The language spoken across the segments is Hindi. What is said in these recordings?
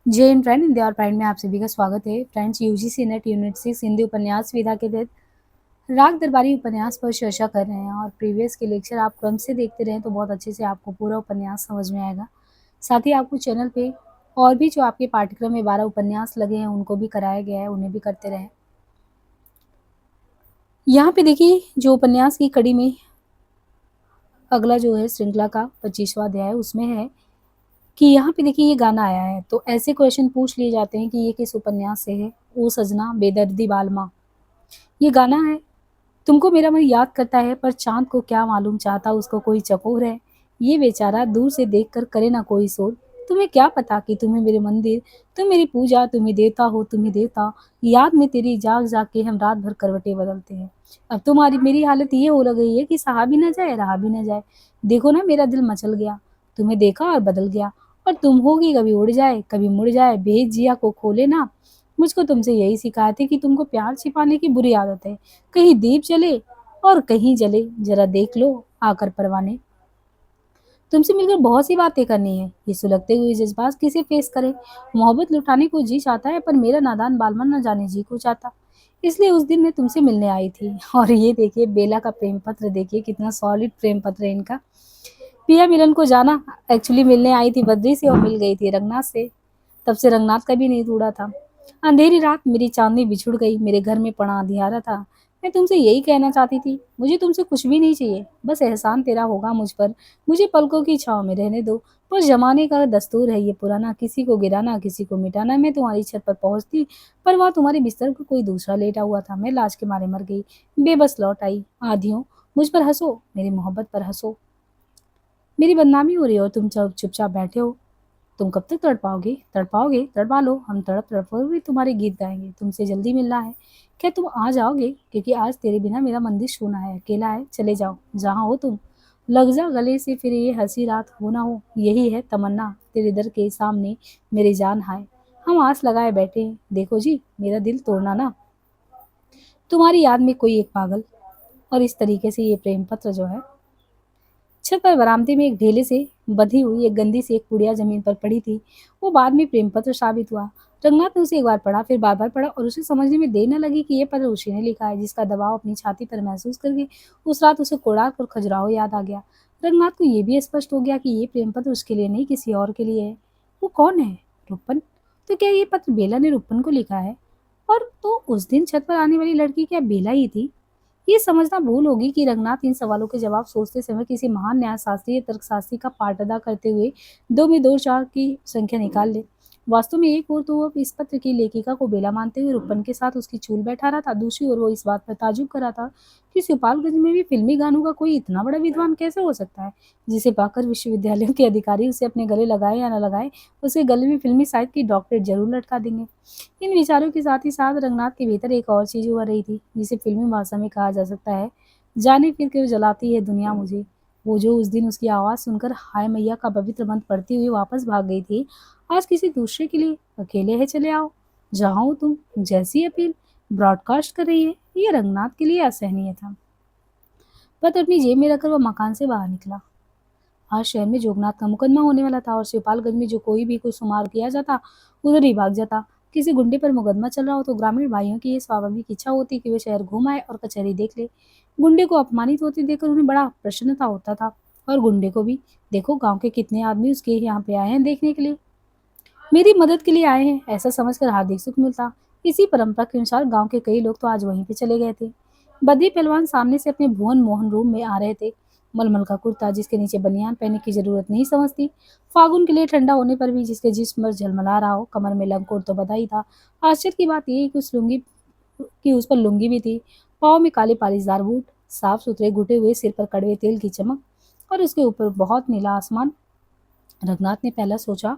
जय हिंद फ्रेंड, हिंदी और पढ़ाई में आप सभी का स्वागत है। Friends, UGC net unit 6 Hindi उपन्यास विधा के तहत राग दरबारी उपन्यास पर चर्चा कर रहे हैं और प्रीवियस के लेक्चर आप क्रम से देखते रहें तो बहुत अच्छे से आपको पूरा उपन्यास समझ में आएगा। साथ ही आपको चैनल पे और भी जो आपके पाठ्यक्रम में 12 उपन्यास लगे हैं उनको भी कराया गया है, उन्हें भी करते रहें। यहाँ पे देखिए, जो उपन्यास की कड़ी में अगला जो है श्रृंखला का 25वां अध्याय उसमें है कि यहाँ पे देखिए ये गाना आया है, तो ऐसे क्वेश्चन पूछ लिए जाते हैं कि ये किस उपन्यास से है। ओ सजना बेदर्दी बालमा, ये गाना है। तुमको मेरा मन याद करता है, पर चांद को क्या मालूम चाहता उसको कोई चकोर है। ये बेचारा दूर से देख कर करे ना कोई शोर। तुम्हें क्या पता कि तुम्हें मेरे मंदिर, तुम मेरी पूजा, तुम ही देवता हो, तुम ही देवता। याद में तेरी जाग जाग के हम रात भर करवटें बदलते हैं। अब तुम्हारी मेरी हालत ये हो गई है कि सहा भी ना जाए, रहा भी ना जाए। देखो ना, मेरा दिल मचल गया, तुम्हें देखा और बदल गया। और तुम होगी कभी उड़ जाए, कभी मुड़ जाए, भेद जिया को खोले ना। मुझको तुमसे यही सिखाते कि तुमको प्यार छिपाने की बुरी आदत है। कहीं दीप जले और कहीं जले, जरा देख लो आकर परवाने। तुमसे मिलकर बहुत सी बातें करनी है, ये सुलगते हुए जज्बात किसे फेस करे। मोहब्बत लुटाने को जी चाहता है, पर मेरा नादान बालमन न जाने जी को चाहता। इसलिए उस दिन मैं तुमसे मिलने आई थी। और ये देखिए बेला का प्रेम पत्र, देखिए कितना सॉलिड प्रेम पत्र है इनका। पिया मिलन को जाना, एक्चुअली मिलने आई थी बद्री से और मिल गई थी रंगनाथ से। तब से रंगनाथ का भी नहीं टूटा था। अंधेरी रात मेरी चांदनी बिछुड़ गई, मेरे घर में पड़ा अंधियारा था। मैं तुमसे यही कहना चाहती थी, मुझे तुमसे कुछ भी नहीं चाहिए, बस एहसान तेरा होगा मुझ पर। मुझे पलकों की छांव में रहने दो। पर जमाने का दस्तूर है ये पुराना, किसी को गिराना किसी को मिटाना। मैं तुम्हारी छत पर पहुंचती, पर वहां तुम्हारे बिस्तर पर कोई दूसरा लेटा हुआ था। मैं लाज के मारे मर गई, बेबस लौट आई। आधियों, मुझ पर हंसो, मेरी मोहब्बत पर हंसो। मेरी बदनामी हो रही है और तुम चुपचाप बैठे हो। तुम कब तक तड़पाओगे? तड़पाओगे? तड़पा लो, हम तड़प तड़प भी तुम्हारे गीत गाएंगे। तुमसे जल्दी मिलना है, क्या तुम आ जाओगे? क्योंकि आज तेरे बिना मेरा मंदिर सूना है, अकेला है। चले जाओ जहाँ हो तुम, लग जा गले से, फिर ये हंसी रात हो ना हो। यही है तमन्ना, तेरे दर के सामने मेरी जान हाय। हम आस लगाए बैठे हैं, देखो जी मेरा दिल तोड़ना ना। तुम्हारी याद में कोई एक पागल। और इस तरीके से ये प्रेम पत्र जो है, छत पर बरामदे में एक ढेले से बंधी हुई एक गंदी सी एक पुड़िया जमीन पर पड़ी थी। वो बाद में प्रेम पत्र साबित हुआ। रंगनाथ ने उसे एक बार पढ़ा, फिर बार बार पढ़ा, और उसे समझने में देर न लगी कि ये पत्र उसी ने लिखा है, जिसका दबाव अपनी छाती पर महसूस करके उस रात उसे कोड़ाक और खजुराहो याद आ गया। रंगनाथ को ये भी स्पष्ट हो गया कि ये प्रेम पत्र उसके लिए नहीं, किसी और के लिए है। वो कौन है? रुपन। तो क्या ये पत्र बेला ने रुपन को लिखा है? और तो उस दिन छत पर आने वाली लड़की क्या बेला ही थी? ये समझना भूल होगी कि रंगनाथ इन सवालों के जवाब सोचते समय किसी महान न्यायशास्त्री या तर्कशास्त्री का पाठ अदा करते हुए दो में दो चार की संख्या निकाल ले। वास्तव में एक ओर तो वो इस पत्र की लेखिका को बेला मानते हुए रुपन के साथ उसकी चूल बैठा रहा था, दूसरी ओर वो इस बात पर ताजुब कर रहा था कि गोपालगंज में भी फिल्मी गानों का कोई इतना बड़ा विद्वान कैसे हो सकता है, जिसे पाकर विश्वविद्यालयों के अधिकारी उसे अपने गले लगाए या न लगाए, उसके गले में फिल्मी साहित्य की डॉक्टरेट जरूर लटका देंगे। इन विचारों के साथ ही साथ रंगनाथ के भीतर एक और चीज उभर रही थी, जिसे फिल्मी भाषा में कहा जा सकता है, जाने फिर क्यों जलाती है दुनिया मुझे। वो जो उस दिन उसकी आवाज सुनकर हाय मैया का पवित्र मंत्र पढ़ती हुई वापस भाग गई थी, आज किसी दूसरे के लिए अकेले है चले आओ, जहाँ हो तुम, जैसी अपील ब्रॉडकास्ट कर रही है, ये रंगनाथ के लिए असहनीय था। पत्र अपनी जेब में रखकर वह मकान से बाहर निकला। आज शहर में जोगनाथ का मुकदमा होने वाला था और शिवपालगंज में जो कोई भी कुछ शुमार किया जाता उधर ही भाग जाता। किसी गुंडे पर मुकदमा चल रहा हो तो ग्रामीण भाइयों की ये स्वाभाविक इच्छा होती कि वे शहर घूम आए और कचहरी देख ले। गुंडे को अपमानित होते देखकर उन्हें बड़ा प्रसन्नता होता था, और गुंडे को भी। देखो गांव के कितने आदमी उसके यहाँ पे आए हैं देखने के लिए, मेरी मदद के लिए आए हैं, ऐसा समझकर हार्दिक सुख मिलता। इसी परंपरा के अनुसार गांव के कई लोग तो आज वहीं पे चले गए थे। बद्री पहलवान सामने से अपने भुवन मोहन रूम में आ रहे थे। मलमल का कुर्ता जिसके नीचे बनियान पहनने की जरूरत नहीं समझती, फागुन के लिए ठंडा होने पर भी जिसके जिस्म पर झलमला रहा हो, कमर में लंकोट तो बधाई था। आश्चर्य की बात यह कि उस पर लुंगी भी थी। पाँव में काले पालिशदार बूट, साफ सुथरे घुटे हुए, सिर पर कड़वे तेल की चमक, और उसके ऊपर बहुत नीला आसमान। रघुनाथ ने पहला सोचा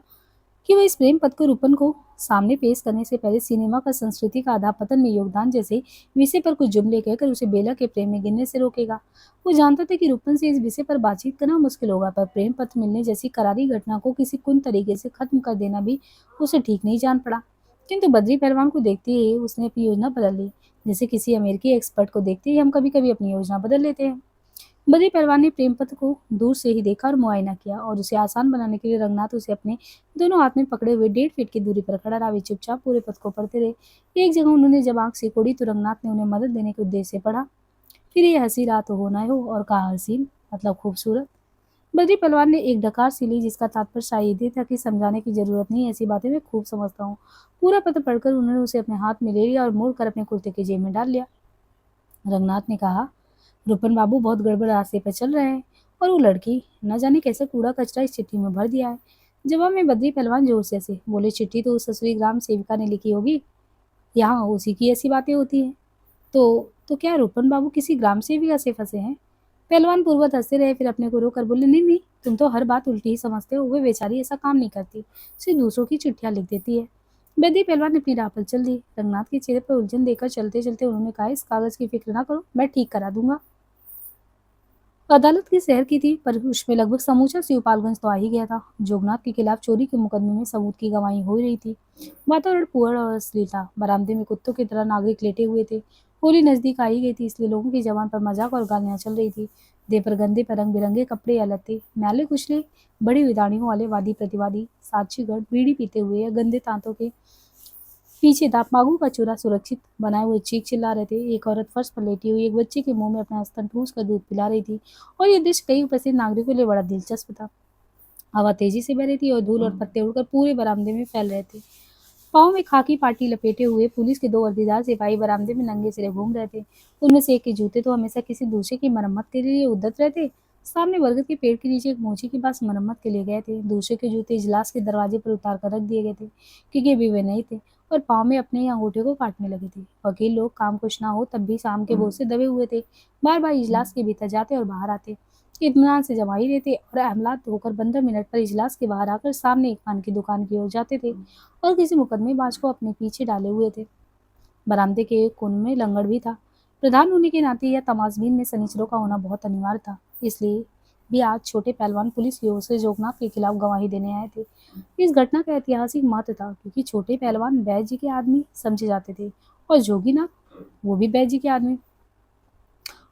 कि वह इस प्रेम पत्र को रूपन को सामने पेश करने से पहले सिनेमा का संस्कृति का अधःपतन में योगदान जैसे विषय पर कुछ जुमले कहकर उसे बेला के प्रेम में गिरने से रोकेगा। वो जानता था कि रूपन से इस विषय पर बातचीत करना मुश्किल होगा, पर प्रेम पत्र मिलने जैसी करारी घटना को किसी कुन तरीके से खत्म कर देना भी उसे ठीक नहीं जान पड़ा। किंतु बद्री पहलवान को देखते ही उसने अपनी योजना बदल ली, जैसे किसी अमेरिकी एक्सपर्ट को देखते ही हम कभी कभी अपनी योजना बदल लेते हैं। बद्री पहलवान ने प्रेम पत्र को दूर से ही देखा और मुआयना किया और उसे आसान बनाने के लिए रंगनाथ उसे अपने दोनों हाथ में पकड़े हुए 1.5 फीट की दूरी पर खड़ा रहा। वे चुपचाप पूरे पत्र को पढ़ते रहे। एक जगह उन्होंने जब आंख सिकोड़ी तो रंगनाथ ने उन्हें मदद देने के उद्देश्य से पढ़ा, फिर ये हसी रात हो ना हो और कहा हसीन मतलब खूबसूरत। बद्री पहलवान ने एक डकार सी ली जिसका तात्पर्य शायद ये था कि समझाने की जरूरत नहीं, ऐसी बातें मैं खूब समझता हूँ। पूरा पत्र पढ़कर उन्होंने उसे अपने हाथ में ले लिया और मोड़कर अपने कुर्ते की जेब में डाल लिया। रंगनाथ ने कहा, रुपन बाबू बहुत गड़बड़ रास्ते पर चल रहे हैं और वो लड़की न जाने कैसे कूड़ा कचरा इस चिट्ठी में भर दिया है। जवाब में बद्री पहलवान जोर से हंसे, बोले चिट्ठी तो उस ससुरी ग्राम सेविका ने लिखी होगी, यहाँ उसी की ऐसी बातें होती हैं। तो क्या रुपन बाबू किसी ग्राम सेविका से फंसे हैं? पहलवान पूर्वत हंसते रहे, फिर अपने को रोककर बोले, नहीं नहीं, तुम तो हर बात उल्टी ही समझते हो। वे बेचारी ऐसा काम नहीं करती, सिर्फ दूसरों की चिट्ठियां लिख देती है। बेदी पहलवान ने अपनी राह पर चल दी। रंगनाथ के चेहरे पर उलझन देखकर चलते चलते उन्होंने कहा, इस कागज की फिक्र ना करो, मैं ठीक करा दूंगा। अदालत के शहर की थी, पर उसमें लगभग समूचा शिवपालगंज तो आ ही गया था। जोगनाथ के खिलाफ चोरी के मुकदमे में सबूत की गवाही हो रही थी। वातावरण पुअर और असली था। बरामदे में कुत्तों की तरह नागरिक लेटे हुए थे। होली नजदीक आई गई थी, इसलिए लोगों की जबान पर मजाक और गालियां चल रही थी। देह पर गंदे पर रंग बिरंगे कपड़े या लत्ते, मैले कुचले बड़ी उदाड़ियों वाले वादी प्रतिवादी साक्षीगढ़ बीड़ी पीते हुए या गंदे दांतों के पीछे दामागू का चूरा सुरक्षित बनाए हुए चीख चिल्ला रहे थे। एक औरत फर्श पर लेटी हुई एक बच्चे के मुंह में अपना स्तन ठूस कर दूध पिला रही थी और ये दृश्य कई उपस्थित नागरिकों के लिए बड़ा दिलचस्प था। हवा तेजी से बह रही थी और धूल और पत्ते उड़कर पूरे बरामदे में फैल रहे थे। पाँव में खाकी पाटी लपेटे हुए पुलिस के 2 वर्दीदार सिपाही बरामदे में नंगे सिरे घूम रहे थे। उनमें से एक के जूते तो हमेशा किसी दूसरे की मरम्मत के लिए उद्यत रहते। सामने बरगद के पेड़ के नीचे एक मोची के पास मरम्मत के लिए गए थे। दूसरे के जूते इजलास के दरवाजे पर उतार कर रख दिए गए थे, क्योंकि अभी वे नहीं थे और पाँव में अपने ही अंगूठे को काटने लगे थे। वकील लोग काम कुछ ना हो तब भी शाम के बोझ से दबे हुए थे। बार बार इजलास के भीतर जाते और बाहर आते, इत्मीनान से जमाई देते और अहमलात धोकर 15 मिनट पर इजलास के बाहर आकर सामने एक पान की दुकान की ओर जाते थे और किसी मुकदमेबाज को अपने पीछे डाले हुए थे। बरामदे के एक कोने में लंगड़ भी था। प्रधान होने के नाते यह तमाशबीन में सनीचरों का होना बहुत अनिवार्य था। इसलिए भी आज छोटे पहलवान पुलिस की ओर से जोगनाथ के खिलाफ गवाही देने आए थे। इस घटना का ऐतिहासिक महत्व था, क्योंकि छोटे पहलवान बैद जी के आदमी समझे जाते थे और जोगीनाथ वो भी बैद जी के आदमी।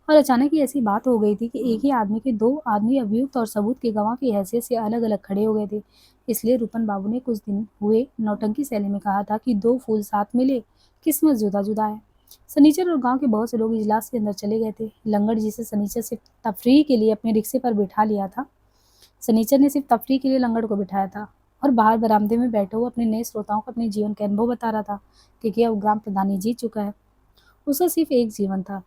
और अचानक ही ऐसी बात हो गई थी कि एक ही आदमी के 2 आदमी अभियुक्त और सबूत के गवाह की हैसियत से अलग अलग खड़े हो गए थे। इसलिए रूपन बाबू ने कुछ दिन हुए नौटंकी शैली में कहा था कि 2 फूल साथ मिले, किस्मत जुदा जुदा है। सनीचर और गांव के बहुत से लोग इजलास के अंदर चले गए थे। लंगड़ जिसे सनीचर सिर्फ तफरीह के लिए अपने रिक्शे पर बिठा लिया था, सनीचर ने सिर्फ तफरीह के लिए लंगड़ को बिठाया था और बाहर बरामदे में बैठे हुए अपने नए श्रोताओं को अपने जीवन के अनुभव बता रहा था, क्योंकि अब ग्राम प्रधान ही जीत चुका है। उसका सिर्फ एक जीवन था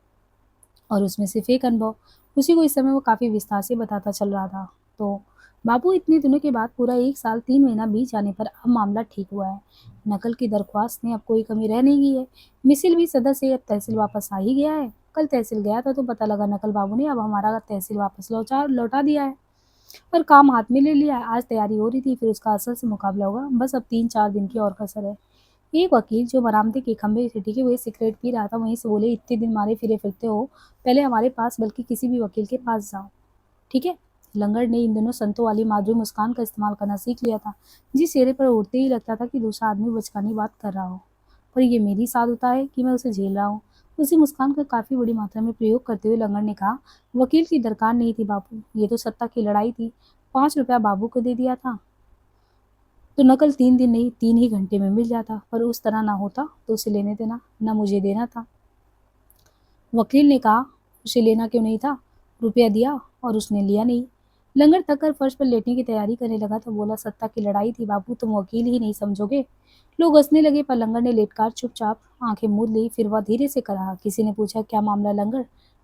और उसमें सिर्फ एक अनुभव। उसी को इस समय वो काफ़ी विस्तार से बताता चल रहा था। तो बाबू, इतने दिनों के बाद पूरा 1 साल 3 महीना बीत जाने पर अब मामला ठीक हुआ है। नकल की दरख्वास्त में अब कोई कमी रह नहीं गई है। मिसिल भी सदर से अब तहसील वापस आ ही गया है। कल तहसील गया था तो पता लगा नकल बाबू ने अब हमारा तहसील वापस लौटा दिया है और काम हाथ में ले लिया है। आज तैयारी हो रही थी, फिर उसका असल से मुकाबला होगा। बस अब 3-4 दिन की और कसर है। एक वकील जो बरामदे के खंभे से टिके हुए सिगरेट पी रहा था वहीं से बोले, इतने दिन मारे फिरे फिरते हो, पहले हमारे पास बल्कि किसी भी वकील के पास जाओ, ठीक है। लंगड़ ने इन दिनों संतों वाली माधुरी मुस्कान का इस्तेमाल करना सीख लिया था, जिस चेहरे पर उड़ते ही लगता था कि दूसरा आदमी बचकानी बात कर रहा हो, पर ये मेरी साथ होता है कि मैं उसे झेल रहा हूँ। उसी मुस्कान का काफी बड़ी मात्रा में प्रयोग करते हुए लंगड़ ने कहा, वकील की दरकार नहीं थी बाबू, ये तो सत्ता की लड़ाई थी। 5 रुपया बाबू को दे दिया था तो नकल 3 दिन नहीं 3 ही घंटे में मिल जाता, पर उस तरह ना होता तो उसे लेने देना न मुझे देना था। वकील ने कहा, उसे लेना क्यों नहीं था? रुपया दिया और उसने लिया नहीं। लंगड़ थक कर फर्श पर लेटने की तैयारी करने लगा तो बोला, सत्ता की लड़ाई थी बाबू, तुम वकील ही नहीं समझोगे। लोग हंसने लगे, पर लंगड़ ने लेटकर चुपचाप आंखें मूंद ली। फिर वह धीरे से कहा, किसी ने पूछा, क्या मामला लंगड़?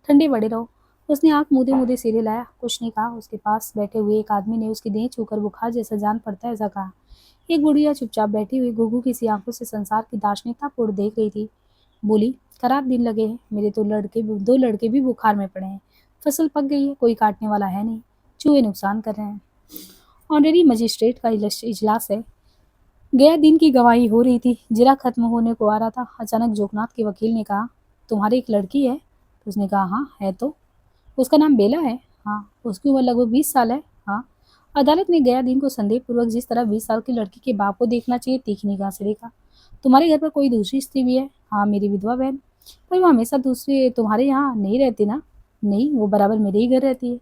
ठंडे बड़े रहो। उसने आंख मूंदे मूंदे सिर हिलाया, कुछ नहीं कहा। उसके पास बैठे हुए एक आदमी ने उसकी देह छूकर बुखार जैसा जान पड़ता है ऐसा कहा। एक बुढ़िया चुपचाप बैठी हुई घुघू किसी आंखों से संसार की दार्शनिकतापूर्ण देख रही थी। बोली, खराब दिन लगे हैं, मेरे तो 2 लड़के भी बुखार में पड़े हैं। फसल पक गई है, कोई काटने वाला है नहीं, चूहे नुकसान कर रहे हैं। ऑनरेरी मजिस्ट्रेट का इजलास है। गया दिन की गवाही हो रही थी, जिरा खत्म होने को आ रहा था। अचानक जोगनाथ के वकील ने कहा, तुम्हारी एक लड़की है? तो उसने कहा, हाँ है तो। उसका नाम बेला है? हाँ। उसकी उम्र लगभग 20 साल है? हाँ। अदालत ने गया दिन को संदेहपूर्वक जिस तरह 20 साल की लड़की के बाप को देखना चाहिए तीखी निगाह से देखा। तुम्हारे घर पर कोई दूसरी स्त्री भी है? हाँ, मेरी विधवा बहन। पर वो हमेशा दूसरे तुम्हारे यहाँ नहीं रहती ना? नहीं, वो बराबर मेरे ही घर रहती है।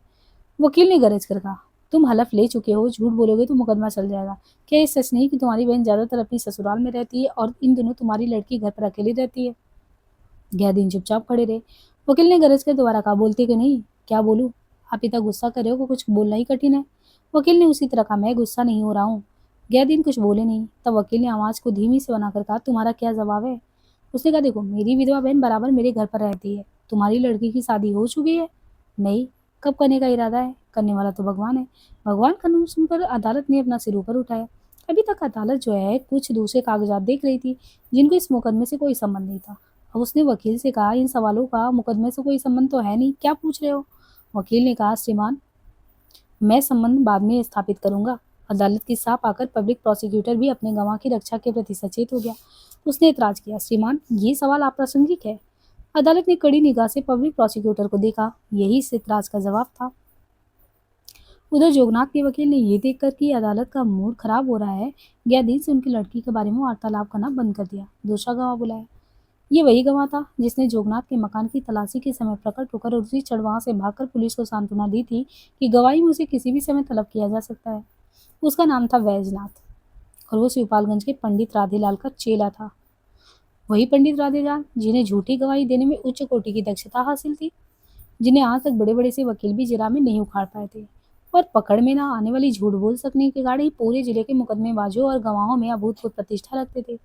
वकील ने गरज कर कहा, तुम हलफ ले चुके हो, झूठ बोलोगे तो मुकदमा चल जाएगा। क्या ये सच नहीं कि तुम्हारी बहन ज्यादातर अपनी ससुराल में रहती है और इन दिनों तुम्हारी लड़की घर पर अकेली रहती है? गैदीन चुपचाप खड़े रहे। वकील ने गरज कर दोबारा कहा, बोलती कि नहीं? क्या बोलूं? आप इतना गुस्सा कर रहे हो कि कुछ बोलना ही कठिन है। वकील ने उसी तरह कहा, मैं गुस्सा नहीं हो रहा हूँ। गैदीन कुछ बोले नहीं। तब वकील ने आवाज को धीमी से बनाकर कहा, तुम्हारा क्या जवाब है? उसने कहा, देखो, मेरी विधवा बहन बराबर मेरे घर पर रहती है। तुम्हारी लड़की की शादी हो चुकी है? नहीं। कब करने का इरादा है? करने वाला तो भगवान है। भगवान का नाम सुनकर अदालत ने अपना सिर ऊपर उठाया। अभी तक अदालत जो है कुछ दूसरे कागजात देख रही थी, जिनको इस मुकदमे से कोई संबंध नहीं था। अब उसने वकील से कहा, इन सवालों का मुकदमे से कोई संबंध तो है नहीं, क्या पूछ रहे हो? वकील ने कहा, श्रीमान, मैं संबंध बाद में स्थापित करूंगा। अदालत की साफ आकर पब्लिक प्रोसिक्यूटर भी अपने गवाह की रक्षा के प्रति सचेत हो गया। उसने इतराज किया, श्रीमान, ये सवाल अप्रासंगिक है। अदालत ने कड़ी निगाह से पब्लिक प्रोसिक्यूटर को देखा। यही इस इतराज का जवाब था। उधर जोगनाथ के वकील ने ये देखकर कि अदालत का मूड खराब हो रहा है, गया दिन से उनकी लड़की के बारे में वार्तालाप करना बंद कर दिया। दूसरा गवाह बुलाया। ये वही गवाह था जिसने जोगनाथ के मकान की तलाशी के समय प्रकट होकर और उसी क्षण वहां से भागकर पुलिस को सांत्वना दी थी कि गवाही में उसे किसी भी समय तलब किया जा सकता है। उसका नाम था वैजनाथ और वो शिवपालगंज के पंडित राधेलाल का चेला था। वही पंडित राधेलाल जिन्हें झूठी गवाही देने में उच्च कोटि की दक्षता हासिल थी, जिन्हें आज तक बड़े बड़े से वकील भी जिरा में नहीं उखाड़ पाए थे और पकड़ में ना आने वाली झूठ बोल सकने के कारण ही पूरे जिले के मुकदमेबाजों और गवाहों में अभूतपूर्व प्रतिष्ठा रखते थे।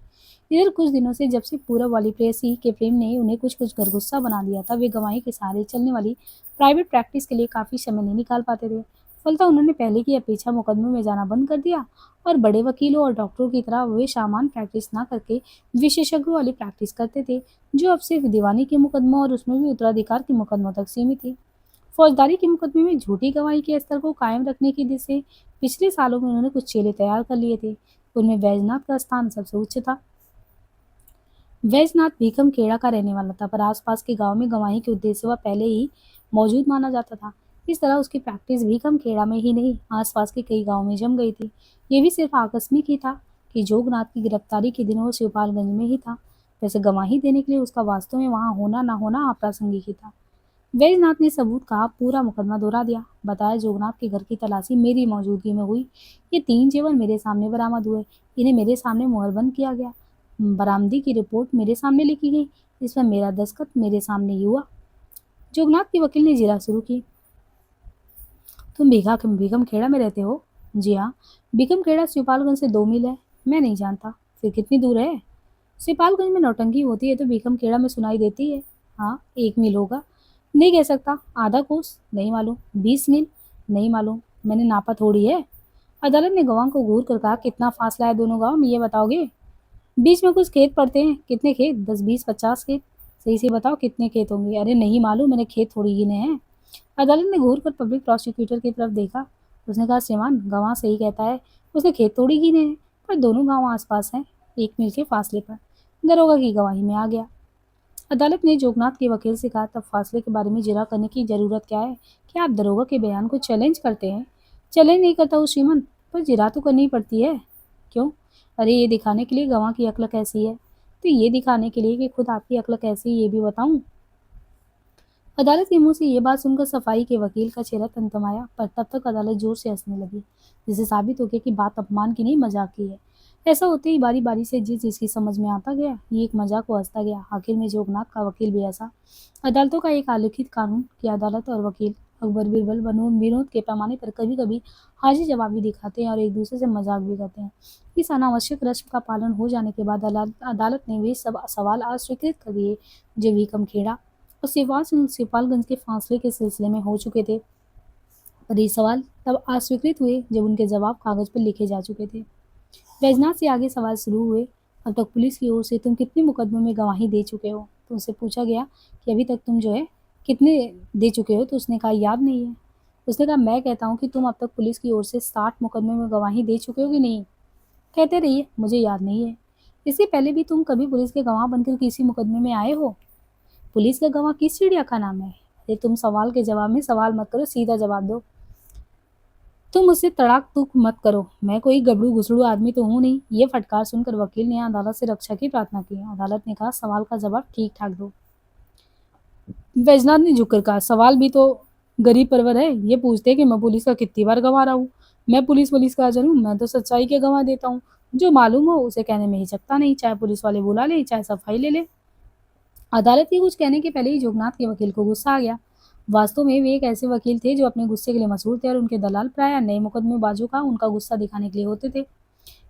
इधर कुछ दिनों से जब से पूरब वाली प्रेयसी के प्रेम ने उन्हें कुछ कुछ घरगुस्सा बना दिया था, वे गवाही के सहारे चलने वाली प्राइवेट प्रैक्टिस के लिए काफी समय नहीं निकाल पाते थे। फलतः उन्होंने पहले की अपेक्षा मुकदमे में जाना बंद कर दिया और बड़े वकीलों और डॉक्टरों की तरह वे सामान्य प्रैक्टिस ना करके विशेषज्ञों वाली प्रैक्टिस करते थे, जो अब सिर्फ दीवानी के मुकदमों और उसमें भी उत्तराधिकार के मुकदमों तक सीमित थी। फौजदारी के मुकदमे में झूठी गवाही के स्तर को कायम रखने की दिशा से पिछले सालों में उन्होंने कुछ चेले तैयार कर लिए थे। उनमें बैजनाथ का स्थान सबसे उच्च था। वैजनाथ भीकम खेड़ा का रहने वाला था, पर आसपास के गांव में गवाही के उद्देश्य वह पहले ही मौजूद माना जाता था। इस तरह उसकी प्रैक्टिस भीकम खेड़ा में ही नहीं, आसपास के कई गांवों में जम गई थी। ये भी सिर्फ आकस्मिक ही था कि जोगनाथ की गिरफ्तारी के दिनों वो शिवपालगंज में ही था। वैसे गवाही देने के लिए उसका वास्तव में वहां होना ना होना अप्रासंगिक ही था। वैजनाथ ने सबूत का पूरा मुकदमा दोहरा दिया। बताया, जोगनाथ के घर की तलाशी मेरी मौजूदगी में हुई। ये 3 जेवर मेरे सामने बरामद हुए। इन्हें मेरे सामने मुहरबंद किया गया। बरामदी की रिपोर्ट मेरे सामने लिखी गई। इसमें मेरा दस्तखत मेरे सामने ही हुआ। जोगनाथ के वकील ने जिरा शुरू की। तुम भीखम खेड़ा में रहते हो? जी हाँ। भीखम खेड़ा शिवपालगंज से 2 मील है। मैं नहीं जानता। फिर कितनी दूर है? शिवपालगंज में नौटंकी होती है तो भीखम खेड़ा में सुनाई देती है। हाँ, 1 मील होगा। नहीं कह सकता। आधा कोस? नहीं मालूम। 20 मील? नहीं मालूम, मैंने नापा थोड़ी है। अदालत ने गवाह को घूर कर कहा, कितना फासला है दोनों गांव में, ये बताओगे? बीच में कुछ खेत पड़ते हैं। कितने खेत? 10, 20, 50 खेत। सही से बताओ कितने खेत होंगे? अरे नहीं मालूम, मैंने खेत थोड़ी गिने हैं। अदालत ने घूर कर पब्लिक प्रोसिक्यूटर की तरफ देखा। उसने कहा, श्रीमान, गवाह सही कहता है। उसने खेत थोड़ी गिने हैं, पर दोनों गांव आसपास हैं, 1 मील के फासले पर। दरोगा की गवाही में आ गया। अदालत ने जोगनाथ के वकील से कहा, तब फासले के बारे में जिरा करने की जरूरत क्या है? क्या आप दरोगा के बयान को चैलेंज करते हैं? चैलेंज नहीं करता हूँ श्रीमान, पर जिरा तो करनी पड़ती है। क्यों? अरे ये दिखाने के लिए गवाह की अक्ल कैसी है। तो ये दिखाने के लिए कि खुद आपकी अक्ल कैसी है ये भी बताऊं? अदालत के मुंह से ये बात सुनकर सफाई के वकील का चेहरा तमतमाया, पर तब तक अदालत जोर से हंसने लगी, जिससे साबित हो गया कि बात अपमान की नहीं, मजाक की है। ऐसा होते ही बारी बारी से जिस जिसकी समझ में आता गया, ये एक मजाक को हंसता गया। आखिर में जोगनाथ का वकील भी ऐसा। अदालतों का एक आलिखित कानून कि अदालत और वकील अकबर बिरबल बनून विनोद के पैमाने पर कभी कभी हाजिर जवाबी दिखाते हैं और एक दूसरे से मजाक भी करते हैं। इस अनावश्यक रस्म का पालन हो जाने के बाद अदालत ने वे सब सवाल अस्वीकृत कर दिए जो वीकम खेड़ा और सिपालगंज के फासले के सिलसिले में हो चुके थे। पर ये सवाल तब अस्वीकृत हुए जब उनके जवाब कागज पर लिखे जा चुके थे। वैजनाथ से आगे सवाल शुरू हुए। अब तक पुलिस की ओर से तुम कितने मुकदमों में गवाही दे चुके हो? तो उससे पूछा गया कि अभी तक तुम जो है कितने दे चुके हो, तो उसने कहा याद नहीं है। उसने कहा, मैं कहता हूँ कि तुम अब तक पुलिस की ओर से 60 मुकदमों में गवाही दे चुके हो कि नहीं? कहते रहिए, मुझे याद नहीं है। इससे पहले भी तुम कभी पुलिस के गवाह बनकर किसी मुकदमे में आए हो? पुलिस का गवाह किस चिड़िया का नाम है? अरे तुम सवाल के जवाब में सवाल मत करो, सीधा जवाब दो। तुम मुझसे तड़ाक तुक मत करो, मैं कोई गबड़ू घुसड़ू आदमी तो हूँ नहीं। ये फटकार सुनकर वकील ने अदालत से रक्षा की प्रार्थना की। अदालत ने कहा, सवाल का जवाब ठीक ठाक दो। वैजनाथ ने झुककर कहा, सवाल भी तो गरीब परवर है। ये पूछते कि मैं पुलिस का कितनी बार गंवा रहा हूँ। मैं पुलिस का अजर हूँ, मैं तो सच्चाई के गंवा देता हूँ। जो मालूम हो उसे कहने में हिचकता नहीं, चाहे पुलिस वाले बुला ले, चाहे सफाई ले ले। अदालत के कुछ कहने के पहले ही जोगनाथ के वकील को गुस्सा आ गया। वास्तव में वे एक ऐसे वकील थे जो अपने गुस्से के लिए मशहूर थे, और उनके दलाल प्राय नए मुकदमेबाजों का उनका गुस्सा दिखाने के लिए होते थे।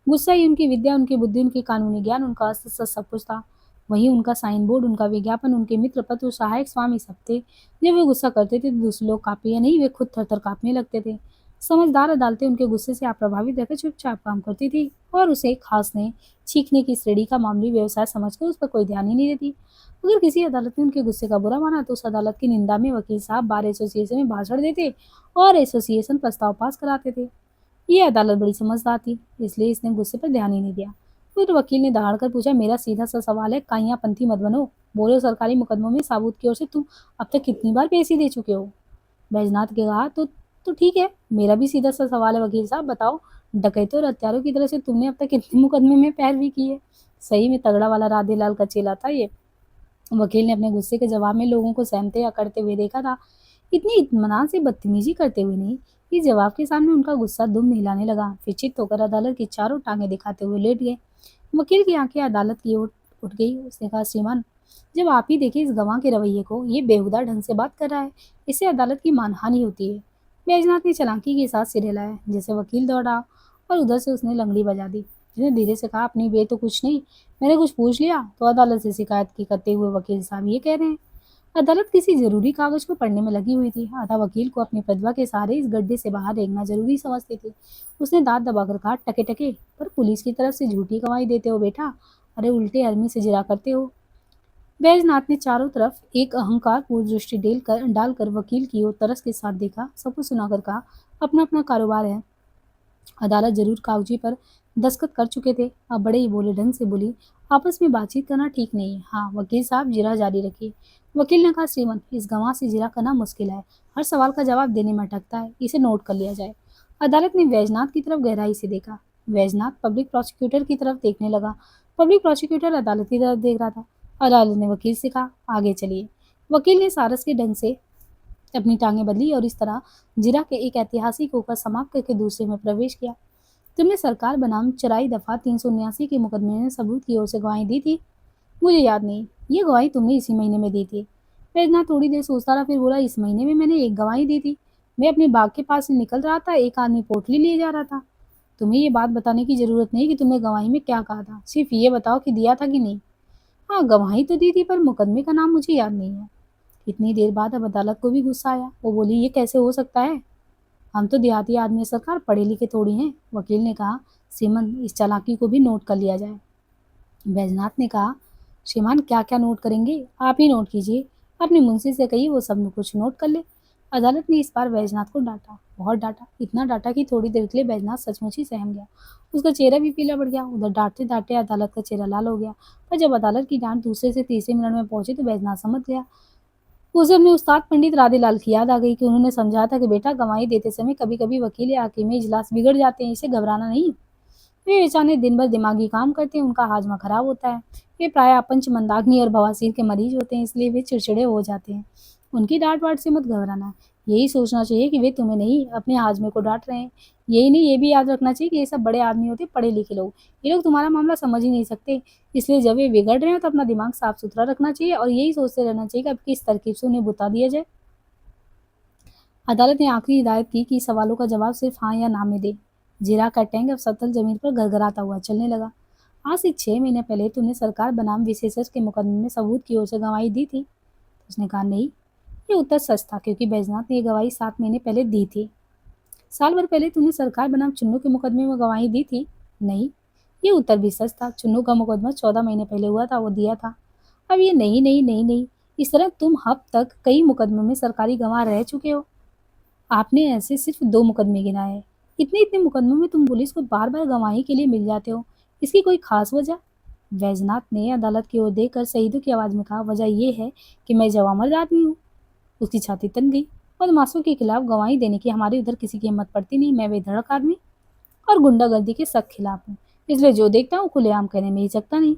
गुस्सा ही उनकी विद्या, उनकी बुद्धि, उनकी कानूनी ज्ञान, उनका अस्त्र सब कुछ था। वहीं उनका साइन बोर्ड, उनका विज्ञापन, उनके मित्र, पत्र, सहायक, स्वामी सब थे। जब वे गुस्सा करते थे तो दूसरे लोग कांपे या नहीं, वे खुद थर-थर कांपने लगते थे। समझदार अदालतें उनके गुस्से से अप्रभावित रहकर चुपचाप काम करती थी, और उसे खांसने, चीखने की श्रेणी का मामूली व्यवसाय समझकर उस पर कोई ध्यान ही नहीं देती। अगर किसी अदालत ने उनके गुस्से का बुरा माना तो उस अदालत की निंदा में वकील साहब बार एसोसिएशन में भाषण देते और एसोसिएशन प्रस्ताव पास कराते थे। ये अदालत बड़ी समझदार थी, इसलिए इसने गुस्से पर ध्यान ही नहीं दिया। फिर वकील ने दहाड़कर पूछा, मेरा सीधा सा सवाल है, काइयां पंथी मत बनो। बोलो, सरकारी मुकदमों में साबूत की ओर से तुम अब तक कितनी बार पेशी दे चुके हो? बैजनाथ के कहा, तो ठीक है, मेरा भी सीधा सा सवाल है वकील साहब, बताओ, डकैतों और हत्यारों की तरह से तुमने अब तक कितने मुकदमे में पैरवी की है? सही में तगड़ा वाला राधे लाल का चेला था ये। वकील ने अपने गुस्से के जवाब में लोगों को सहमते या करते हुए देखा था। इतनी इत्मीनान से बदतमीजी करते हुए नहीं। इस जवाब के सामने उनका गुस्सा दुम हिलाने लगा। फिर चित्त होकर अदालत की चारों टांगे दिखाते हुए लेट गए। वकील की आंखें अदालत की ओर उठ गई। उसने कहा, श्रीमान, जब आप ही देखिए इस गवाह के रवैये को, ये बेहुदा ढंग से बात कर रहा है, इससे अदालत की मानहानि होती है। बैजनाथ ने चालाकी के साथ सिर हिलाया। जैसे वकील दौड़ा और उधर से उसने लंगड़ी बजा दी। उसने धीरे से कहा, अपनी बे तो कुछ नहीं, मैंने कुछ पूछ लिया तो अदालत से शिकायत की करते हुए वकील साहब ये कह रहे हैं। अदालत किसी जरूरी कागज को पढ़ने में लगी हुई थी। आधा वकील को अपनी प्रतिभा के सहारे इस गड्ढे से बाहर रेंगना जरूरी समझते थे। उसने दांत दबाकर कहा, टके टके, पर पुलिस की तरफ से झूठी गवाही देते हो बेटा। अरे उल्टे आदमी से जिरा करते हो। बैजनाथ ने चारों तरफ एक अहंकारपूर्ण दृष्टि डालकर वकील की ओर तरस के साथ देखा। सब कुछ सुनाकर कहा, अपना अपना कारोबार है। अदालत जरूर कागजी पर दस्तखत कर चुके थे। अब बड़े ही बोले ढंग से बोली, आपस में बातचीत करना ठीक नहीं है। हाँ, वकील साहब, जिरा जारी रखिए। वकील ने कहा, श्रीमान, इस गवाह से जिरा करना मुश्किल है, हर सवाल का जवाब देने में अटकता है, इसे नोट कर लिया जाए। अदालत ने वैजनाथ की तरफ गहराई से देखा। वैजनाथ पब्लिक प्रोसिक्यूटर की तरफ देखने लगा। पब्लिक प्रोसिक्यूटर अदालत की तरफ देख रहा था। अदालत ने वकील से कहा, आगे चलिए। वकील ने सारस के ढंग से अपनी टांगें बदली और इस तरह जिरा के एक ऐतिहासिक होकर समाप्त करके दूसरे में प्रवेश किया। तुमने सरकार बनाम चराई दफा 379 के मुकदमे में सबूत की ओर से गवाही दी थी? मुझे याद नहीं, ये गवाही तुमने इसी महीने में दी थी। बैजनाथ थोड़ी देर सोचता रहा, फिर बोला, इस महीने में मैंने एक गवाही दी थी। मैं अपने बाग के पास से निकल रहा था, एक आदमी पोटली लिए जा रहा था। तुम्हें ये बात बताने की जरूरत नहीं कि तुमने गवाही में क्या कहा था, सिर्फ ये बताओ कि दिया था कि नहीं। हाँ, गवाही तो दी थी, पर मुकदमे का नाम मुझे याद नहीं है। इतनी देर बाद अब अदालत को भी गुस्सा आया। वो बोली, ये कैसे हो सकता है? हम तो देहाती आदमी हैं सरकार, पढ़े लिखे थोड़ी हैं। वकील ने कहा, श्रीमान, इस चालाकी को भी नोट कर लिया जाए। बैजनाथ ने कहा, श्रीमान, क्या क्या नोट करेंगे? आप ही नोट कीजिए। अपने मुंशी से कहिए वो सब कुछ नोट कर ले। अदालत ने इस बार बैजनाथ को डांटा, बहुत डांटा, इतना डांटा कि थोड़ी देर के लिए बैजनाथ सचमुच ही सहम गया। उसका चेहरा भी पीला पड़ गया। उधर डांटते डांटते अदालत का चेहरा लाल हो गया। पर जब अदालत की डांट दूसरे से तीसरे मिनट में पहुंची तो बैजनाथ समझ गया। उसे अपने उस्ताद पंडित राधेलाल की याद आ गई कि उन्होंने समझाया था कि बेटा, गवाही देते समय कभी कभी वकील या हकीम इजलास बिगड़ जाते हैं, इसे घबराना नहीं। वे बेचारे दिन भर दिमागी काम करते हैं, उनका हाजमा खराब होता है। वे प्राय अपंच, मंदाग्नि और बवासीर के मरीज होते हैं, इसलिए वे चिड़चिड़े हो जाते हैं। उनकी डांट वाट से मत घबराना। यही सोचना चाहिए कि वे तुम्हें नहीं, अपने हाजमे को डांट रहे हैं। यही नहीं, ये भी याद रखना चाहिए कि ये सब बड़े आदमी होते, पढ़े लिखे लोग। ये लोग तुम्हारा मामला समझ ही नहीं सकते। इसलिए जब वे बिगड़ रहे हो तो अपना दिमाग साफ सुथरा रखना चाहिए और यही सोचते रहना चाहिए कि अब किस तरकीब से उन्हें बुता दिया जाए। अदालत ने आखिरी हिदायत की कि सवालों का जवाब सिर्फ हाँ या ना में दे। जीरा का टैंक अब सतल जमीन पर घरघराता हुआ चलने लगा। आज से 6 महीने पहले तुमने सरकार बनाम विशेषज्ञ के मुकदमे में सबूत की ओर से गवाही दी थी? उसने कहा, नहीं। ये उत्तर सच था, क्योंकि बैजनाथ ने यह गवाही 7 महीने पहले दी थी। साल भर पहले तुमने सरकार बनाम चुन्नू के मुकदमे में गवाही दी थी? नहीं। ये उत्तर भी सच था। चुन्नू का मुकदमा 14 महीने पहले हुआ था, वो दिया था। अब ये नहीं नहीं नहीं नहीं, इस तरह तुम अब तक कई मुकदमों में सरकारी गवाह रह चुके हो। आपने ऐसे सिर्फ 2 मुकदमे गिनाए। इतने इतने मुकदमों में तुम पुलिस को बार बार गवाही के लिए मिल जाते हो, इसकी कोई खास वजह? वैजनाथ ने अदालत की ओर देखकर शहीदों की आवाज में कहा, वजह यह है कि मैं जवामर्द आदमी हूँ। उसकी छाती तन गई। बदमाशों के खिलाफ गवाही देने की हमारे उधर किसी की हिम्मत पड़ती नहीं। मैं बेधड़क आदमी और गुंडागर्दी के सख्त खिलाफ हूँ, इसलिए जो देखता हूँ खुलेआम कहने में हिचकता नहीं।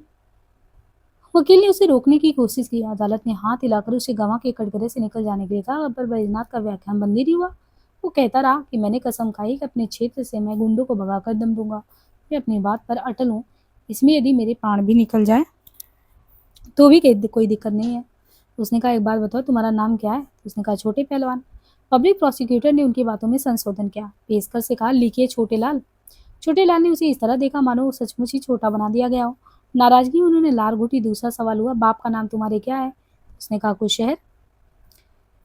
वकील ने उसे रोकने की कोशिश की। अदालत ने हाथ हिलाकर उसे गवाह के कटघरे से निकल जाने के लिए कहा, पर बैजनाथ का व्याख्यान बंद ही नहीं हुआ। वो कहता रहा कि मैंने कसम खाई कि अपने क्षेत्र से मैं गुंडों को भगाकर दम दूंगा। मैं अपनी बात पर अटल हूँ। इसमें यदि मेरे प्राण भी निकल जाए तो भी कोई दिक्कत नहीं है। उसने कहा, एक बात बताओ, तुम्हारा नाम क्या है? उसने कहा, छोटे पहलवान। पब्लिक प्रोसिक्यूटर ने उनकी बातों में संशोधन किया। पेशकर से कहा, लिखिए छोटे लाल। छोटे लाल ने उसे इस तरह देखा मानो वो सचमुच ही छोटा बना दिया गया हो। नाराजगी में उन्होंने लार घुटी। दूसरा सवाल हुआ, बाप का नाम तुम्हारे क्या है? उसने कहा, कुशहर।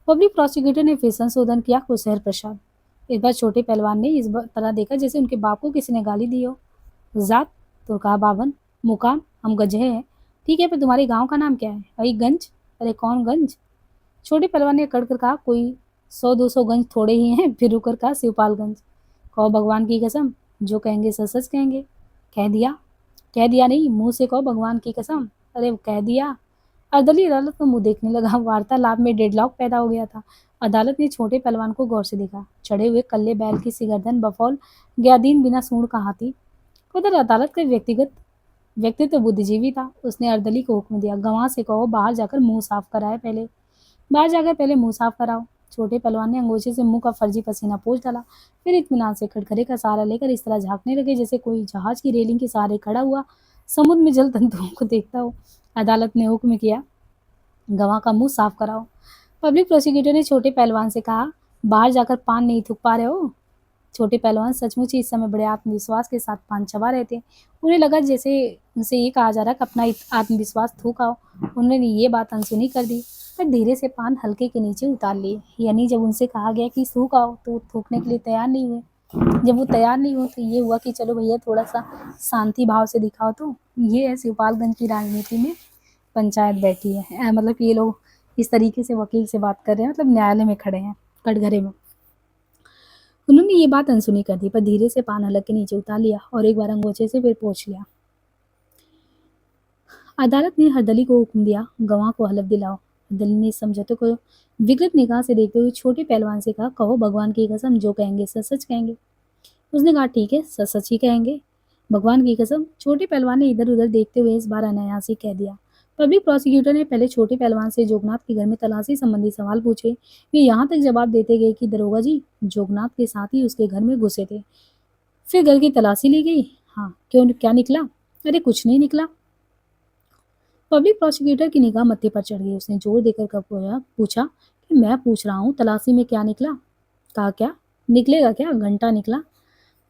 पब्लिक प्रोसिक्यूटर ने फिर संशोधन किया, कुशहर प्रसाद। इस बार छोटे पहलवान ने इस तरह देखा जैसे उनके बाप को किसी ने गाली दी हो। जात? तो कहा, बावन। मुकाम? हम गजहे हैं। ठीक है, पर तुम्हारे गांव का नाम क्या है? वही गंज। अरे कौन गंज? छोटे पहलवान ने कड़कर कहा, कोई 100-200 गंज थोड़े ही हैं। फिर रुकर कहा, शिवपालगंज। कहो भगवान की कसम, जो कहेंगे सच सच कहेंगे। कह दिया। कह दिया नहीं, मुंह से कहो भगवान की कसम। अरे कह दिया। अर्दली अदालत को मुंह देखने लगा। वार्तालाप में डेडलॉक पैदा हो गया था। अदालत ने छोटे पहलवान को गौर से देखा। चढ़े हुए कल्ले बैल की सी गर्दन, बफौल गयादीन, बिना सूंड का हाथी। उधर अदालत का व्यक्तित्व बुद्धिजीवी था। उसने अर्दली को हुक्म दिया, गवाह से कहो बाहर जाकर मुंह साफ कराए। बाहर जाकर पहले मुंह साफ कराओ। छोटे पहलवान ने अंगोछे से मुंह का फर्जी पसीना पोंछ डाला। फिर इत्मीनान से खटखरे का सहारा लेकर इस तरह झांकने लगे जैसे कोई जहाज की रेलिंग के सहारे खड़ा हुआ समुद्र में जल तंतुओं को देखता हो। अदालत ने हुक्म किया, गवाह का मुंह साफ कराओ। पब्लिक प्रोसिक्यूटर ने छोटे पहलवान से कहा, बाहर जाकर पान नहीं थूक पा रहे हो? छोटे पहलवान सचमुच ही इस समय बड़े आत्मविश्वास के साथ पान चबा रहे थे। उन्हें लगा जैसे उनसे ये कहा जा रहा कि अपना आत्मविश्वास थूकाओ। उन्होंने ये बात अनसुनी कर दी, पर धीरे से पान हल्के के नीचे उतार लिए। यानी जब उनसे कहा गया कि थूकाओ तो वो थूकने के लिए तैयार नहीं हुए। जब वो तैयार नहीं हुए तो ये हुआ कि चलो भैया थोड़ा सा शांति भाव से दिखाओ। तो ये है शिवपालगंज की राजनीति में पंचायत बैठी है। मतलब ये लोग इस तरीके से वकील से बात कर रहे हैं, मतलब न्यायालय में खड़े हैं, कटघरे में। उन्होंने ये बात अनसुनी कर दी, पर धीरे से पान हलक के नीचे उतार लिया और एक बार अंगोछे से फिर पोंछ लिया। अदालत ने हरदली को हुक्म दिया, गवाह को हलफ दिलाओ। हरदली ने इस समझौते को विकृत निगाह से देखते हुए छोटे पहलवान से कहा, कहो भगवान की कसम, जो कहेंगे सच सच कहेंगे। उसने कहा, ठीक है, सच सच ही कहेंगे, भगवान की कसम। छोटे पहलवान ने इधर उधर देखते हुए इस बार अनायास ही कह दिया। पब्लिक प्रोसिक्यूटर ने पहले छोटे पहलवान से जोगनाथ के घर में तलाशी संबंधी सवाल पूछे। वे यहाँ तक जवाब देते गए कि दरोगा जी जोगनाथ के साथ ही उसके घर में घुसे थे। फिर घर की तलाशी ली गई। हाँ, क्यों, क्या निकला? अरे कुछ नहीं निकला। पब्लिक प्रोसिक्यूटर की निगाह मत्थे पर चढ़ गई। उसने जोर देकर पूछा कि मैं पूछ रहा हूँ तलाशी में क्या निकला? कहा, क्या निकलेगा? क्या घंटा निकला?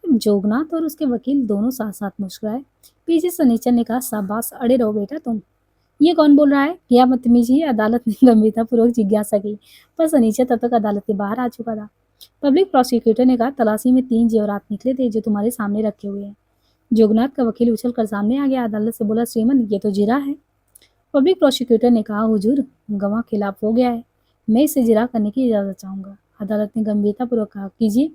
जोगनाथ और उसके वकील दोनों साथ साथ मुस्कुराए। पीछे सनीचर ने कहा, शाबाश, अड़े रहो बेटा तुम। ये कौन बोल रहा है? क्या बदतमीजी है? अदालत ने गंभीरतापूर्वक जिज्ञासा की, पर सनीचर तब तक अदालत के बाहर आ चुका था। पब्लिक प्रोसिक्यूटर ने कहा, तलाशी में 3 जेवरात निकले थे जो तुम्हारे सामने रखे हुए हैं। जोगनाथ का वकील उछल कर सामने आ गया। अदालत से बोला, श्रीमन ये तो जिरा है। पब्लिक प्रोसिक्यूटर ने कहा, हुजूर गवाह खिलाफ हो गया है, मैं इसे जिरा करने की इजाजत चाहूंगा। अदालत ने गंभीरतापूर्वक कहा, कीजिए।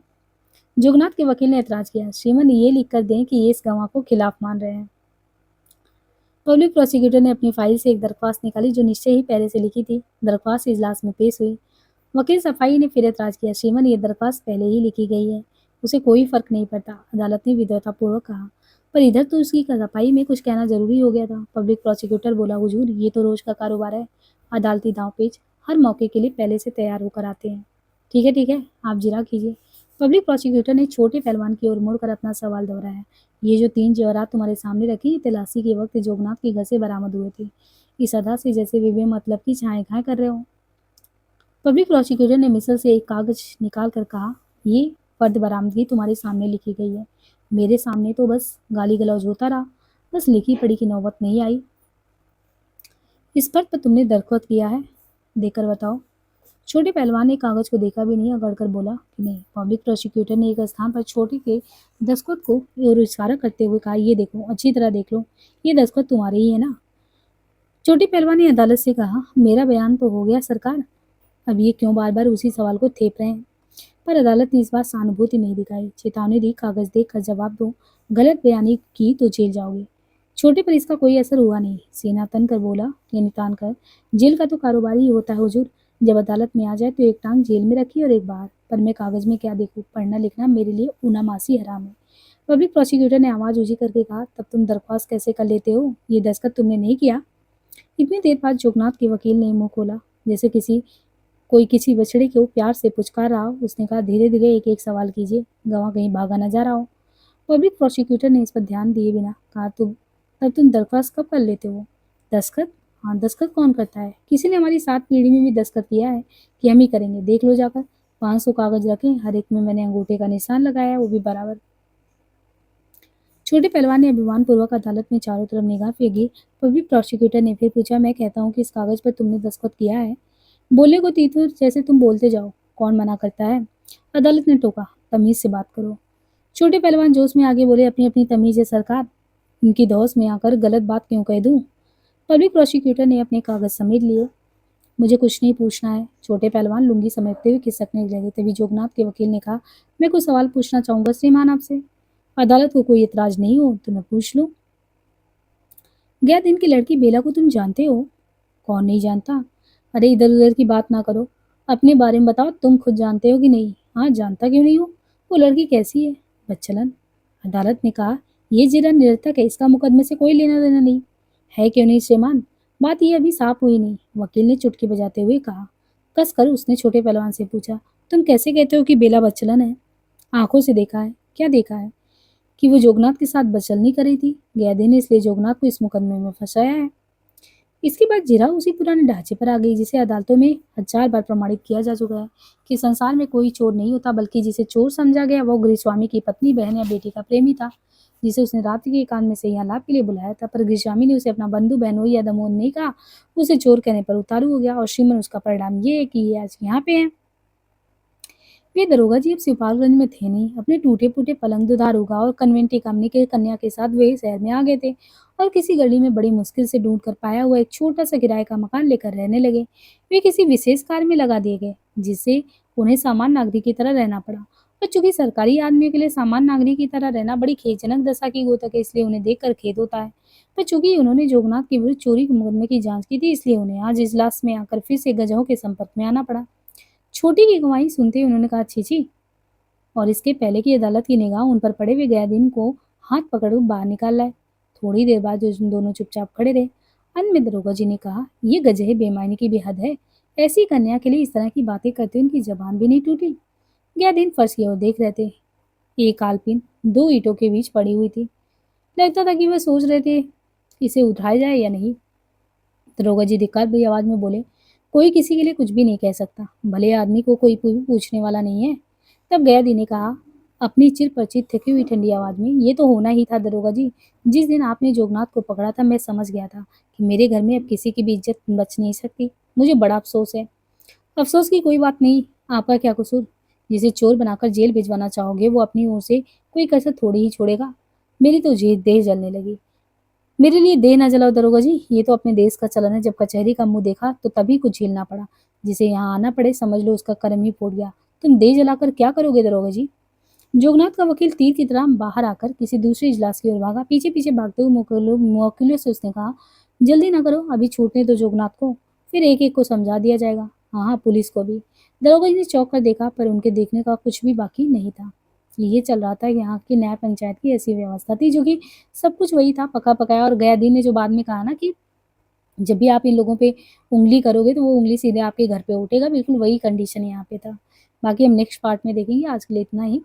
जोगनाथ के वकील ने एतराज किया, श्रीमन ये लिख कर दें कि ये इस गवाह को खिलाफ मान रहे हैं। पब्लिक प्रोसिक्यूटर ने अपनी फाइल से एक दरख्वास्त निकाली जो निश्चय ही पहले से लिखी थी। दरख्वास्त इजलास में पेश हुई। वकील सफाई ने फिर एतराज किया, श्रीमन ये दरख्वास्त पहले ही लिखी गई है, उसे कोई फर्क नहीं पड़ता। अदालत ने विद्वतापूर्वक कहा, पर इधर तो उसकी सफाई में कुछ कहना जरूरी हो गया था। पब्लिक प्रोसिक्यूटर बोला, हुजूर ये तो रोज का कारोबार है, अदालती दांवपेच हर मौके के लिए पहले से तैयार होकर आते हैं। ठीक है, आप जिरा कीजिए। पब्लिक प्रोसिक्यूटर ने छोटे पहलवान की ओर मुड़कर अपना सवाल दोहराया, ये जो 3 जेवरात तुम्हारे सामने रखी, ये तलाशी के वक्त जोगनाथ के घर से बरामद हुए थे। इस अदा से जैसे वे बेमतलब की छाए खाए कर रहे हो। पब्लिक प्रोसिक्यूटर ने मिसल से एक कागज निकाल कर कहा, ये फर्द बरामदगी तुम्हारे सामने लिखी गई है। मेरे सामने तो बस गाली गलौज होता रहा, बस लिखी पढ़ी की नौबत नहीं आई। इस फर्द पर तुमने दरख्वत किया है, देकर बताओ। छोटे पहलवान ने कागज को देखा भी नहीं, अगड़कर बोला कि नहीं। पब्लिक प्रोसिक्यूटर ने एक स्थान पर छोटे के दस्तखत को और इशारा करते हुए कहा, ये देखो, अच्छी तरह देख लो, ये दस्तखत तुम्हारे ही है ना? छोटे पहलवान ने अदालत से कहा, मेरा बयान तो हो गया सरकार, अब ये क्यों बार बार उसी सवाल को थेप रहे हैं? पर अदालत ने इस बार सहानुभूति नहीं दिखाई। चेतावनी दी, कागज देख कर जवाब दो, गलत बयानी की तो जेल जाओगे। छोटे पर इसका कोई असर हुआ नहीं। सीना तन कर बोला, यानी तान कर, जेल का तो कारोबार ही होता है हुजूर, जब अदालत में आ जाए तो एक टांग जेल में रखी और एक बाहर। पर मैं कागज में क्या देखूं? पढ़ना लिखना मेरे लिए ऊनामासी हराम है। पब्लिक प्रोसिक्यूटर ने आवाज ऊंची करके कहा, तब तुम दरख्वास्त कैसे कर लेते हो? ये दस्तखत तुमने नहीं किया? इतनी देर बाद जोगनाथ के वकील ने मुंह खोला, जैसे कोई किसी बछड़े को प्यार से पुचकार रहा हो। उसने कहा, धीरे धीरे एक एक सवाल कीजिए, गवाह कहीं भागा न जा रहा हो। पब्लिक प्रोसिक्यूटर ने इस पर ध्यान दिए बिना कहा, तुम दरख्वास्त कब कर लेते हो? दस्तखत? हाँ, दस्तखत कौन करता है? किसी ने हमारी 7 पीढ़ी में भी दस्तखत किया है कि हम ही करेंगे, देख लो जाकर। 500 कागज रखे, हर एक में मैंने अंगूठे का निशान लगाया है, वो भी बराबर। छोटे पहलवान ने अभिमान पूर्वक अदालत में चारों तरफ निगाह फेंकी। पब्लिक प्रोसिक्यूटर ने फिर पूछा, मैं कहता हूँ कि इस कागज पर तुमने दस्तखत किया है। बोले को तीतुर जैसे तुम बोलते जाओ, कौन मना करता है? अदालत ने टोका, तमीज से बात करो। छोटे पहलवान जोश में आगे बोले, अपनी अपनी तमीज है सरकार, इनकी धौस में आकर गलत बात क्यों कह दूं? पब्लिक प्रोसिक्यूटर ने अपने कागज समेट लिए। मुझे कुछ नहीं पूछना है। छोटे पहलवान लुंगी समेटते हुए खिसकने लगे। तभी जोगनाथ के वकील ने कहा, मैं कुछ सवाल पूछना चाहूंगा श्रीमान आपसे। अदालत को कोई इतराज नहीं हो तो मैं पूछ लूं। गया दिन की लड़की बेला को तुम जानते हो? कौन नहीं जानता? अरे इधर उधर की बात ना करो, अपने बारे में बताओ, तुम खुद जानते हो कि नहीं? हाँ, जानता क्यों नहीं हो? वो लड़की कैसी है? बच्चलन। अदालत ने कहा, ये जिरा निरर्थक है, इसका मुकदमे से कोई लेना देना नहीं है। क्यों नहीं श्रीमान? बात ये अभी साफ हुई नहीं, वकील ने चुटकी बजाते हुए कहा। कसकर उसने छोटे पहलवान से पूछा, तुम कैसे कहते हो कि बेला बच्चलन है? आंखों से देखा है। क्या देखा है? कि वो जोगनाथ के साथ बचलनी करी थी। गैदी ने इसलिए जोगनाथ को इस मुकदमे में फंसाया है। इसके बाद जीरा उसी पुराने ढांचे पर आ गई जिसे अदालतों में 1000 बार प्रमाणित किया जा चुका है कि संसार में कोई चोर नहीं होता, बल्कि जिसे चोर समझा गया वो गृहस्वामी की पत्नी, बहन या बेटी का प्रेमी था, जिसे उसने रात्रि के एकांत में सही लाभ के लिए बुलाया था। पर गृहस्वामी ने उसे अपना बंधु, बहनोई या दमोन नहीं कहा। उसे चोर कहने पर उतारू हो गया, और श्रीमन उसका परिणाम ये है कि ये आज यहाँ पे है। वे दरोगा जी अब सिपालगंज में थे नहीं। अपने टूटे फूटे पलंग दुधारूगा और कन्वेंटी कंपनी के कन्या के साथ वे शहर में आ गए थे और किसी गली में बड़ी मुश्किल से ढूंढ कर पाया हुआ एक छोटा सा किराए का मकान लेकर रहने लगे। वे किसी विशेष कार्य में लगा दिए गए, जिससे उन्हें सामान्य नागरिक की तरह रहना पड़ा। और चूंकि सरकारी आदमियों के लिए सामान्य नागरिक की तरह रहना बड़ी खेदजनक दशा की गोतक है, इसलिए उन्हें देखकर खेद होता है। पर चूंकि उन्होंने जोगनाथ के विरुद्ध चोरी के मुकदमे की जांच की थी, इसलिए उन्हें आज इजलास में आकर फिर से गजहों के संपर्क में आना पड़ा। छोटी की गवाही सुनते ही उन्होंने कहा, छी, और इसके पहले की अदालत की निगाह उन पर पड़े हुए गयादीन को हाथ पकड़ बाहर निकाल लाए। थोड़ी देर बाद जो दोनों चुपचाप खड़े रहे। अंत में दरोगा जी ने कहा, ये गजहे बेईमानी की भी हद है। ऐसी कन्या के लिए इस तरह की बातें करते उनकी जबान भी नहीं टूटी। गयादीन फर्श की ओर देख रहे थे। एक आलपिन 2 ईंटों के बीच पड़ी हुई थी। लगता था कि वह सोच रहे थे इसे उठाया जाए या नहीं। दरोगा जी धिक्कार भरी आवाज में बोले, कोई किसी के लिए कुछ भी नहीं कह सकता, भले आदमी को कोई पूछने वाला नहीं है। तब गयादी ने कहा अपनी चिर परिचित थकी हुई ठंडी आवाज में, ये तो होना ही था दरोगा जी। जिस दिन आपने जोगनाथ को पकड़ा था, मैं समझ गया था कि मेरे घर में अब किसी की भी इज्जत बच नहीं सकती। मुझे बड़ा अफसोस है। अफसोस की कोई बात नहीं, आपका क्या कसूर? जिसे चोर बनाकर जेल भिजवाना चाहोगे, वो अपनी ओर से कोई कसर थोड़ी ही छोड़ेगा। मेरी तो देह जलने लगी। मेरे लिए देह ना जलाओ दरोगा जी, ये तो अपने देश का चलन है। जब कचहरी का मुंह देखा तो तभी कुछ झेलना पड़ा। जिसे यहाँ आना पड़े, समझ लो उसका कर्म ही फूट गया। तुम देह जलाकर क्या करोगे दरोगा जी? जोगनाथ का वकील तीर की तरह बाहर आकर किसी दूसरे इजलास की ओर भागा। पीछे पीछे भागते हुए मुवक्किलों से उसने कहा, जल्दी ना करो, अभी छूटने दो जोगनाथ को, फिर एक एक को समझा दिया जाएगा। हाँ हाँ, पुलिस को भी। दरोगा जी ने चौंक कर देखा, पर उनके देखने का कुछ भी बाकी नहीं था। ये चल रहा था, यहाँ की न्याय पंचायत की ऐसी व्यवस्था थी, जो कि सब कुछ वही था, पका पकाया। और गयादीन ने जो बाद में कहा ना कि जब भी आप इन लोगों पे उंगली करोगे तो वो उंगली सीधे आपके घर पे उठेगा, बिल्कुल वही कंडीशन यहाँ पे था। बाकी हम नेक्स्ट पार्ट में देखेंगे। आज के लिए इतना ही।